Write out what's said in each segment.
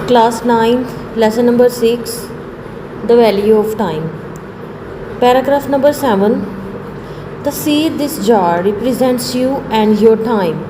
Class 9, lesson number 6, the value of time. Paragraph number 7, the seed this jar represents you and your time.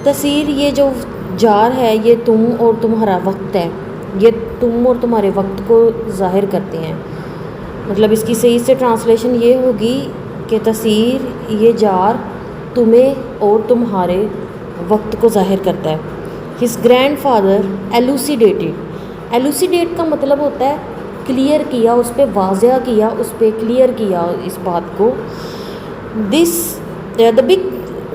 तस्वीर ये जो jar है ये तुम और तुम्हारा वक्त है, ये तुम और तुम्हारे वक्त को ज़ाहिर करते हैं। मतलब इसकी सही से ट्रांसलेशन ये होगी कि तस्वीर ये जार तुम्हें और तुम्हारे वक्त को ज़ाहिर करता है। हिज ग्रैंड फादर एलूसीडेट का मतलब होता है क्लियर किया, उस पर वाज़ह किया, उस पर क्लियर किया इस बात को। This the big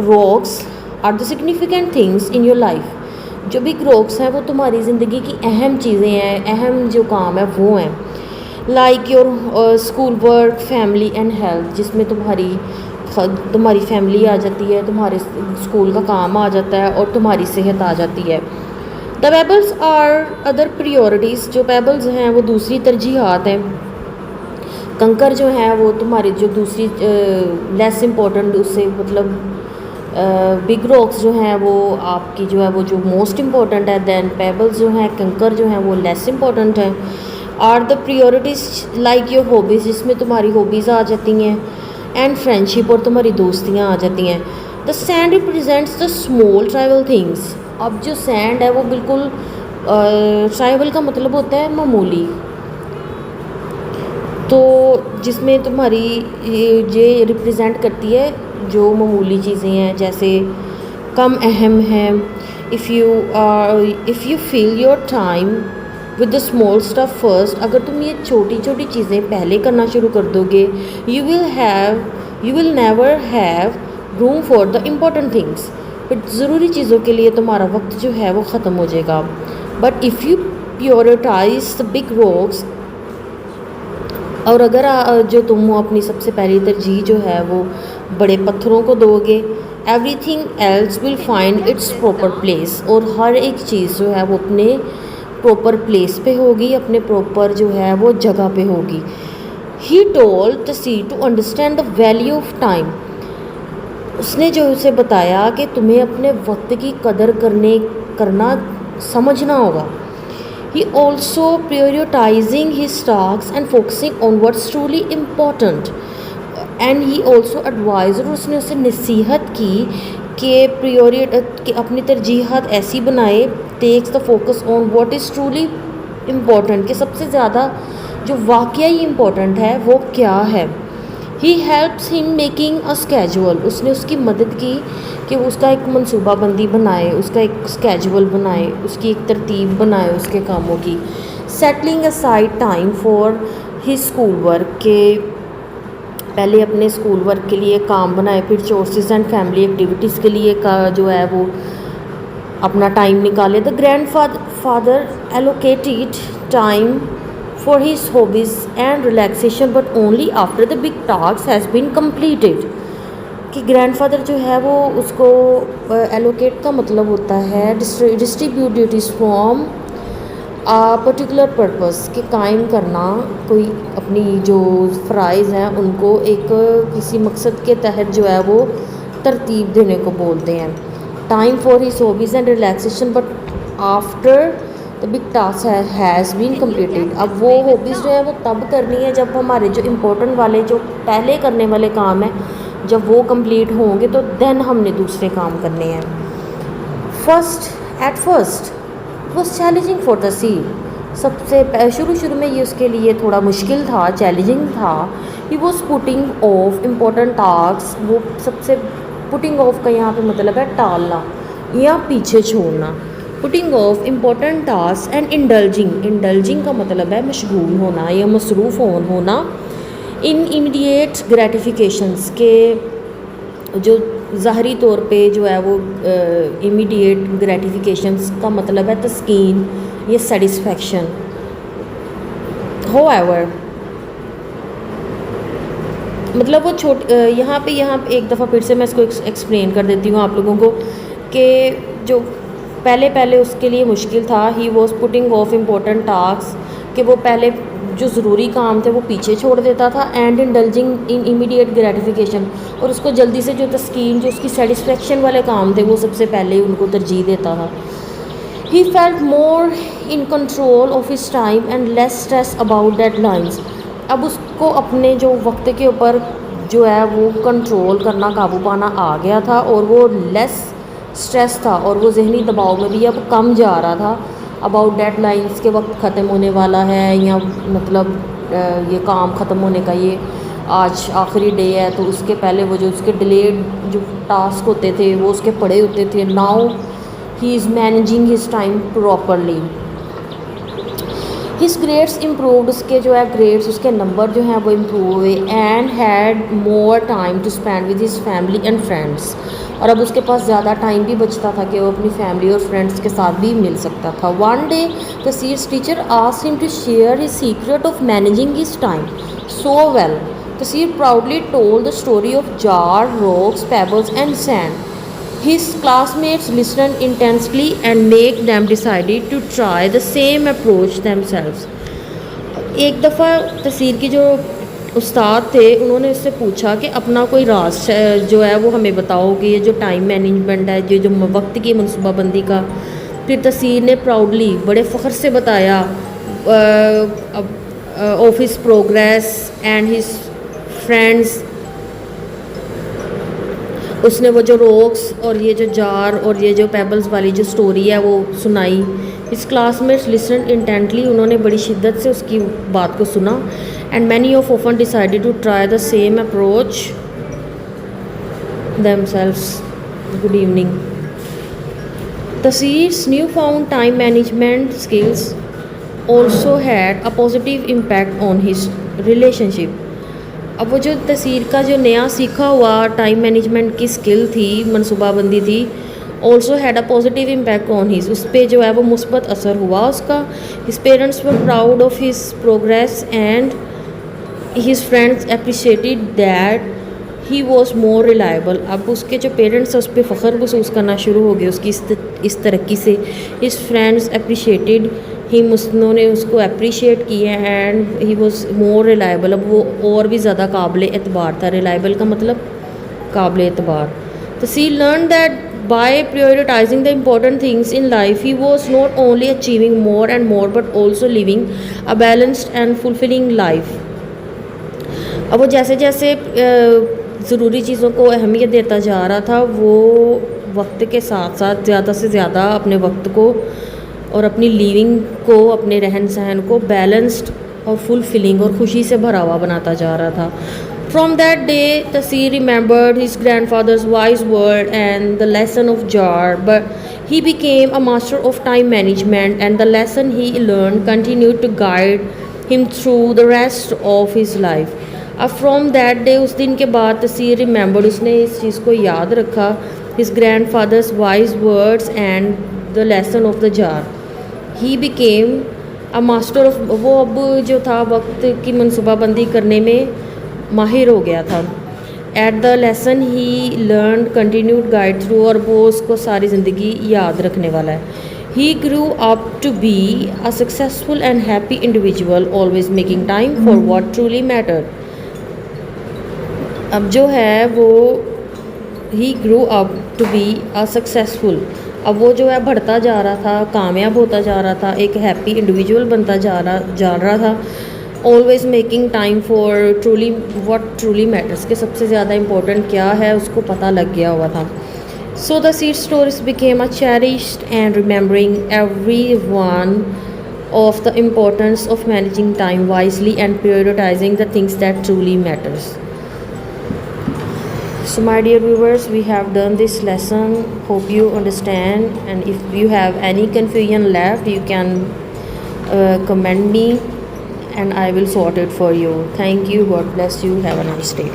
rocks are the significant things in your life. जो बिग रॉक्स हैं वो तुम्हारी ज़िंदगी की अहम चीज़ें हैं, अहम जो काम है वो हैं। Like your school work, family and health, जिसमें तुम्हारी फैमिली आ जाती है, तुम्हारे स्कूल का काम आ जाता है और तुम्हारी सेहत आ जाती है। The pebbles are other priorities, जो पेबल्स हैं वो दूसरी तरजीहात हैं। कंकर जो हैं वो तुम्हारी जो दूसरी लेस इम्पोर्टेंट, उससे मतलब बिग रॉक्स जो हैं वो आपकी जो है वो जो मोस्ट इम्पोर्टेंट है। दैन पेबल्स जो हैं, कंकर जो हैं वो लेस इम्पोर्टेंट हैं। Are the priorities like your hobbies, जिसमें तुम्हारी हॉबीज़ आ जाती हैं, एंड फ्रेंडशिप, और तुम्हारी दोस्तियाँ आ जाती हैं। The sand represents the small trivial things. अब जो सैंड है वो बिल्कुल ट्राइवल का मतलब होता है मामूली, तो जिसमें तुम्हारी ये रिप्रेजेंट करती है जो मामूली चीज़ें हैं, जैसे कम अहम हैं। If you fill your time with the small stuff first, अगर तुम ये छोटी छोटी चीज़ें पहले करना शुरू कर दोगे, you will never have room for the important things, but ज़रूरी चीज़ों के लिए तुम्हारा वक्त जो है वो ख़त्म हो जाएगा। But if you prioritize the big rocks, और अगर जो तुम अपनी सबसे पहली तरजीह जो है वो बड़े पत्थरों को दोगे, everything else will find its proper place, और हर एक चीज़ जो है वो अपने प्रॉपर प्लेस पे होगी, अपने प्रॉपर जो है वो जगह पे होगी। He told the seed to understand the value of time, उसने जो उसे बताया कि तुम्हें अपने वक्त की कदर करना समझना होगा। He also prioritizing his tasks and focusing on what's truly important, and he also advised, और उसने उसे नसीहत की कि अपनी तरजीहात ऐसी बनाए, takes the focus on what is truly important, कि सबसे ज़्यादा जो वाकई इम्पोर्टेंट है वो क्या है। He helps him making a schedule, उसने उसकी मदद की कि उसका एक मनसूबाबंदी बनाए, उसका एक स्केजुअल बनाए, उसकी एक तरतीब बनाए उसके कामों की। Settling aside time for his school work, के पहले अपने स्कूल वर्क के लिए काम बनाए, फिर चोर्सेज एंड फैमिली एक्टिविटीज़ के लिए का जो है वो अपना टाइम निकाले। The grand father allocated time for his hobbies and relaxation, but only after the big task has been completed। कि ग्रैंडफादर जो है वो उसको एलोकेट का मतलब होता है distribute duties from a particular purpose, के कायम करना कोई अपनी जो फ़राइज़ हैं उनको एक किसी मकसद के तहत जो है वो तरतीब देने को बोलते हैं। Time for his hobbies and relaxation, but after the big task has been completed. अब वो हॉबीज़ जो है वो तब करनी है जब हमारे जो इम्पोर्टेंट वाले जो पहले करने वाले काम हैं जब वो कंप्लीट होंगे, तो देन हमने दूसरे काम करने हैं। At first was challenging for the seed, सबसे शुरू में ये उसके लिए थोड़ा मुश्किल था, चैलेंजिंग था। He was putting of important task, वो सबसे पुटिंग ऑफ का यहाँ पे मतलब है टालना या पीछे छोड़ना। Putting of important task and indulging का मतलब है मशगूल होना या मसरूफ़ होना। इन इमीडिएट ग्रेटिफिकेशंस, के जो ज़ाहरी तौर पे जो है वो इमीडिएट ग्रेटिफिकेशंस का मतलब है तस्कीन या सेटिस्फेक्शन। होएवर, मतलब वो यहाँ पे एक दफ़ा फिर से मैं इसको एक्सप्लेन कर देती हूँ आप लोगों को कि जो पहले उसके लिए मुश्किल था। He was putting of important task, कि वो पहले जो ज़रूरी काम थे वो पीछे छोड़ देता था। And indulging in immediate gratification, और उसको जल्दी से जो तस्कीन, जो उसकी सेटिस्फेक्शन वाले काम थे वो सबसे पहले उनको तरजीह देता था। He felt more in control of his time and less stress about deadlines. अब उसको अपने जो वक्त के ऊपर जो है वो कंट्रोल करना, काबू पाना आ गया था, और वो लेस स्ट्रेस था और वो जहनी दबाव में भी अब कम जा रहा था अबाउट डेडलाइंस के वक्त ख़त्म होने वाला है, या मतलब ये काम ख़त्म होने का ये आज आखिरी डे है, तो उसके पहले वो जो उसके डिलेड जो टास्क होते थे वो उसके पड़े होते थे। Now he is managing his time properly. His grades improved, उसके जो है ग्रेड्स, उसके नंबर जो हैं वो इम्प्रूव हुए। And had more time to spend with his family and friends, और अब उसके पास ज़्यादा टाइम भी बचता था कि वो अपनी फैमिली और फ्रेंड्स के साथ भी मिल सकता था। One day Taseer's teacher asked him to share his secret of managing his time so well. Taseer proudly told the story of jar, rocks, pebbles and sand. His classmates listened intensely and make them decided to try the same approach themselves. एक दफ़ा तसीर की जो उस्ताद थे उन्होंने उससे पूछा कि अपना कोई राज जो है वो हमें बताओ कि ये जो टाइम मैनेजमेंट है, जो वक्त की मनसूबाबंदी का। फिर तसीर ने प्राउडली बड़े फ़ख्र से बताया office progress and his friends. उसने वो जो रॉक्स और ये जो जार और ये जो पेबल्स वाली जो स्टोरी है वो सुनाई। इस क्लासमेट्स लिसन इंटेंटली, उन्होंने बड़ी शिद्दत से उसकी बात को सुना। And many of often decided to try the same approach themselves. Good evening. Tasir's newfound time management skills also had a positive impact on his relationship. अब वो जो तसीर का जो नया सीखा हुआ टाइम मैनेजमेंट की स्किल थी, मनसूबाबंदी थी, also had a positive impact on his, उस पर जो है वो मुस्बत असर हुआ उसका। His parents were proud of his progress and his friends appreciated that he was more reliable. अब उसके जो पेरेंट्स हैं उस पर फ़ख्र महसूस करना शुरू हो गए उसकी इस तरक्की से। हिज फ्रेंड्स अप्रिशिएटेड हिम, उन्होंने उसको अप्रिशिएट किया। And he was more reliable, अब वो और भी ज़्यादा काबिल एतबार था। रिलायबल का मतलब काबिल एतबार। Taseer learn that by prioritizing the important things in life, he was not only achieving more and more but also living a balanced and fulfilling life. अब वो जैसे जैसे ज़रूरी चीज़ों को अहमियत देता जा रहा था, वो वक्त के साथ साथ ज़्यादा से ज़्यादा अपने वक्त को और अपनी लिविंग को, अपने रहन सहन को बैलेंस्ड और फुलफिलिंग और खुशी से भरा हुआ बनाता जा रहा था। From that day, Tasir remembered his grandfather's wise word and the lesson of jar, but he became a master of time management, and the lesson he learned continued to guide him through the rest of his life. अब from that day, उस दिन के बाद तसीर remembered, उसने इस चीज़ को याद रखा, his grandfather's wise words and the lesson of the jar. He became a master of, वो अब जो था वक्त की मनसूबाबंदी करने में माहिर हो गया था। At the lesson he learn continued guide through, और वो उसको सारी ज़िंदगी याद रखने वाला है। He grew up to be a successful and happy individual, always making time for what truly matter. अब जो है वो he grew up to be a successful, अब वो जो है बढ़ता जा रहा था, कामयाब होता जा रहा था, एक हैप्पी इंडिविजुअल बनता जा रहा था। Always making time for truly what truly matters, के सबसे ज़्यादा इम्पोर्टेंट क्या है उसको पता लग गया हुआ था। So the seed stories became a cherished and remembering every one of the importance of managing time wisely and prioritizing the things that truly matters. So my dear viewers, we have done this lesson, hope you understand, and if you have any confusion left you can comment me and I will sort it for you. Thank you, God bless you, have a nice day.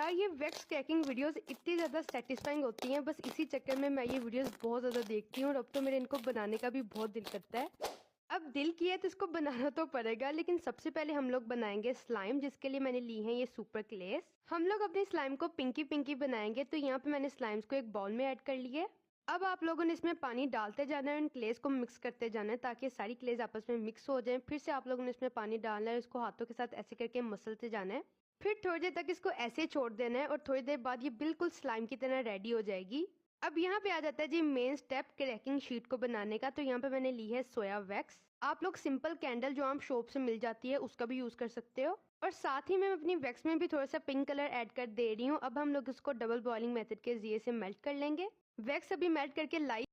यार ये wax cracking videos इतनी ज़्यादा satisfying होती हैं, बस इसी चक्कर में मैं ये वीडियोस बहुत ज़्यादा देखती हूँ और अब तो मेरे इनको बनाने का भी बहुत दिल करता है। अब दिल किया तो इसको बनाना तो पड़ेगा, लेकिन सबसे पहले हम लोग बनाएंगे स्लाइम, जिसके लिए मैंने ली है ये सुपर क्लेस। हम लोग अपने स्लाइम को पिंकी पिंकी बनाएंगे, तो यहाँ पे मैंने स्लाइम्स को एक बाउल में ऐड कर लिए। अब आप लोगों ने इसमें पानी डालते जाना है और इन क्लेस को मिक्स करते जाना है ताकि सारी क्लेस आपस में मिक्स हो जाए। फिर से आप लोगों ने इसमें पानी डालना है, इसको हाथों के साथ ऐसे करके मसलते जाना है। फिर थोड़ी देर तक इसको ऐसे छोड़ देना है और थोड़ी देर बाद ये बिल्कुल स्लाइम की तरह रेडी हो जाएगी। अब यहाँ पे आ जाता है जी मेन स्टेप क्रैकिंग शीट को बनाने का। तो यहाँ पे मैंने ली है सोया वैक्स। आप लोग सिंपल कैंडल जो आप शॉप से मिल जाती है उसका भी यूज कर सकते हो। और साथ ही मैं अपनी वैक्स में भी थोड़ा सा पिंक कलर ऐड कर दे रही हूँ। अब हम लोग इसको डबल बॉइलिंग मेथड के जरिए से मेल्ट कर लेंगे। वैक्स अभी मेल्ट करके लाई